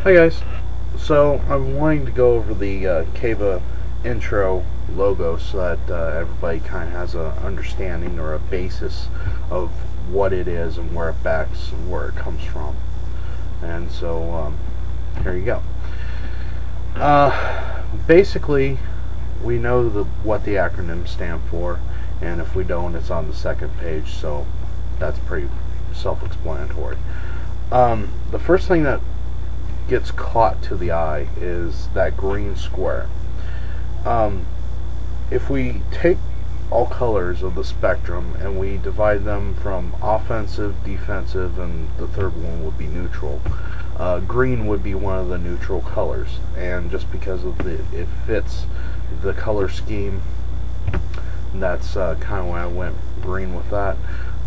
Hi guys. So I'm wanting to go over the CAVA intro logo so that everybody kind of has an understanding or a basis of what it is and where it backs and where it comes from. And so here you go. Basically, we know what the acronyms stand for, and if we don't, it's on the second page, so that's pretty self-explanatory. The first thing that gets caught to the eye is that green square. If we take all colors of the spectrum and we divide them from offensive, defensive, and the third one would be neutral, green would be one of the neutral colors, and just because of it fits the color scheme, that's kind of why I went green with that.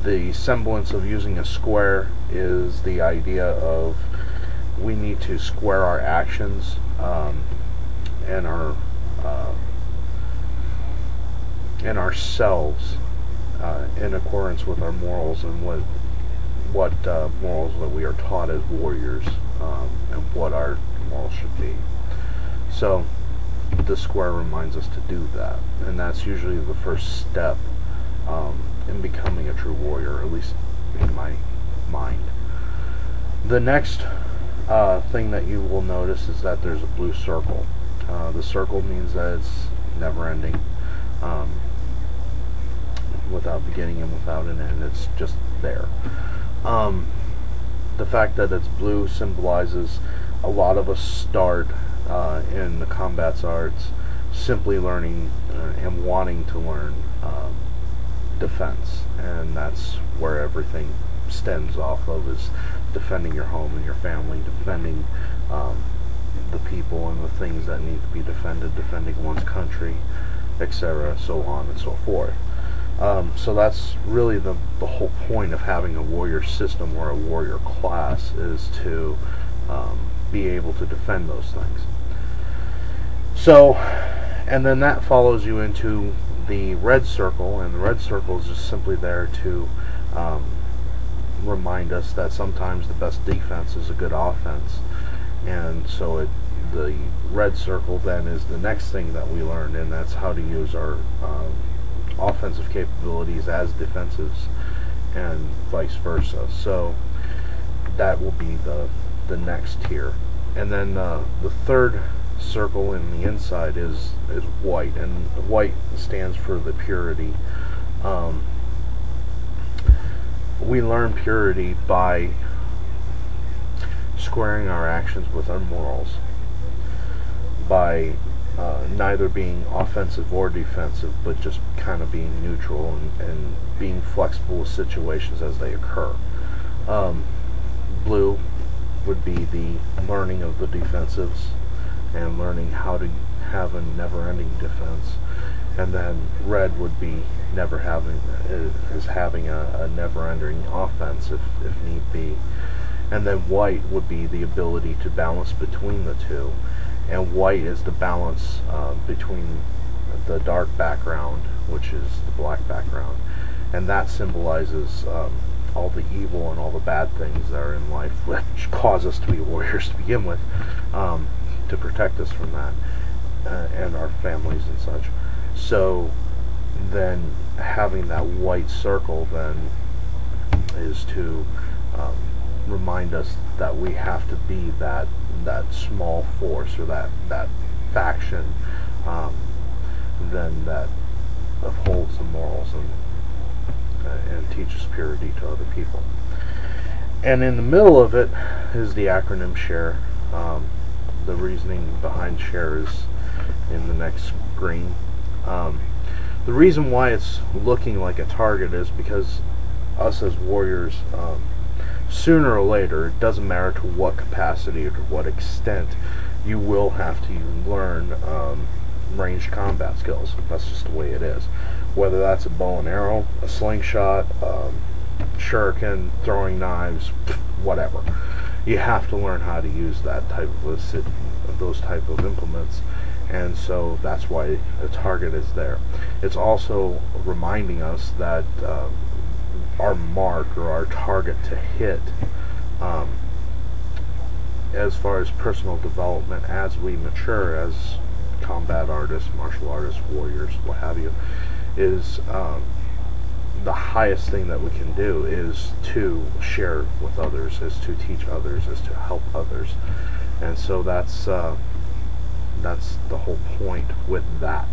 The semblance of using a square is the idea of we need to square our actions and ourselves in accordance with our morals and what morals that we are taught as warriors, and what our morals should be. So the square reminds us to do that, and that's usually the first step in becoming a true warrior, at least in my mind. The next thing that you will notice is that there's a blue circle. The circle means that it's never ending, without beginning and without an end. It's just there. The fact that it's blue symbolizes a lot of us start in the combat arts simply learning and wanting to learn defense, and that's where everything stems off of, is defending your home and your family, defending the people and the things that need to be defended, defending one's country, etc., so on and so forth. So that's really the whole point of having a warrior system or a warrior class, is to be able to defend those things. So, and then that follows you into the red circle, and the red circle is just simply there to remind us that sometimes the best defense is a good offense. And so the red circle then is the next thing that we learned, and that's how to use our offensive capabilities as defensives, and vice versa. So that will be the next tier. And then the third circle in the inside is white, and white stands for the purity. We learn purity by squaring our actions with our morals, by neither being offensive or defensive, but just kind of being neutral and being flexible with situations as they occur. Blue would be the learning of the defensives and learning how to have a never-ending defense, and then red would be having a never-ending offense if need be, and then white would be the ability to balance between the two. And white is the balance between the dark background, which is the black background, and that symbolizes all the evil and all the bad things that are in life, which cause us to be warriors to begin with, to protect us from that, and our families and such. So then having that white circle then is to remind us that we have to be that small force, or that faction then that upholds the morals and teaches purity to other people. And in the middle of it is the acronym SHARE. The reasoning behind SHARE is in the next screen. The reason why it's looking like a target is because us as warriors, sooner or later, it doesn't matter to what capacity or to what extent, you will have to learn ranged combat skills. That's just the way it is. Whether that's a bow and arrow, a slingshot, shuriken, throwing knives, whatever. You have to learn how to use that type of those type of implements, and so that's why the target is there. It's also reminding us that our mark or our target to hit as far as personal development, as we mature as combat artists, martial artists, warriors, what have you, is the highest thing that we can do is to share with others, is to teach others, is to help others. And so that's the whole point with that.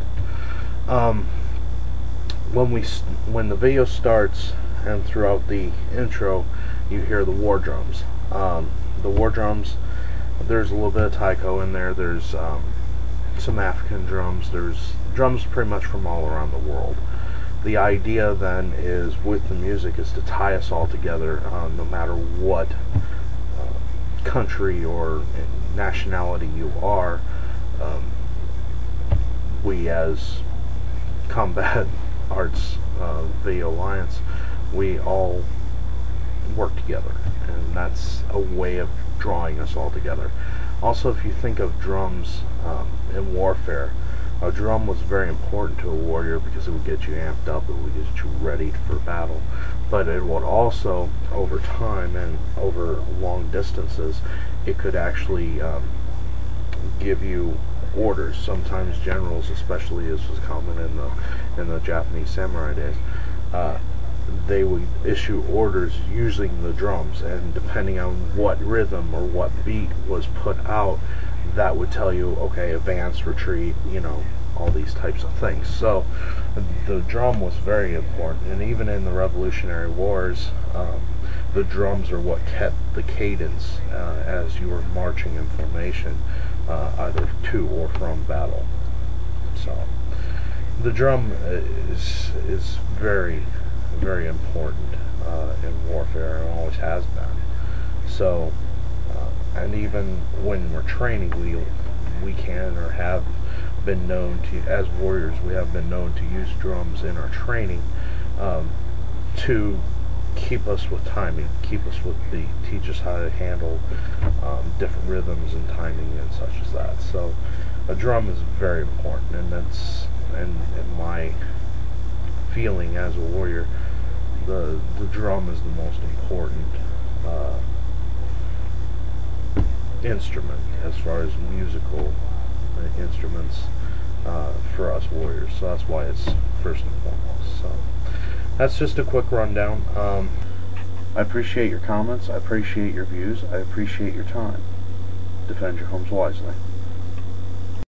When the video starts and throughout the intro, you hear the war drums. The war drums, there's a little bit of taiko in there. There's some African drums. There's drums pretty much from all around the world. The idea then is, with the music, is to tie us all together, no matter what country or nationality you are. We as Combat Arts Video Alliance, we all work together, and that's a way of drawing us all together. Also, if you think of drums in warfare, a drum was very important to a warrior because it would get you amped up, it would get you ready for battle. But it would also, over time and over long distances, it could actually give you orders. Sometimes generals, especially as was common in the Japanese samurai days, they would issue orders using the drums, and depending on what rhythm or what beat was put out, that would tell you, okay, advance, retreat, you know, all these types of things. So the drum was very important, and even in the Revolutionary Wars, the drums are what kept the cadence as you were marching in formation, either to or from battle. So the drum is very, very important in warfare, and always has been. So and even when we're training, we can or have been known to, as warriors, we have been known to use drums in our training to keep us with timing, keep us with beat, teach us how to handle different rhythms and timing and such as that. So a drum is very important, and that's in my feeling as a warrior, the drum is the most important instrument as far as musical instruments for us warriors. So that's why it's first and foremost. So that's just a quick rundown. I appreciate your comments, I appreciate your views, I appreciate your time. Defend your homes wisely.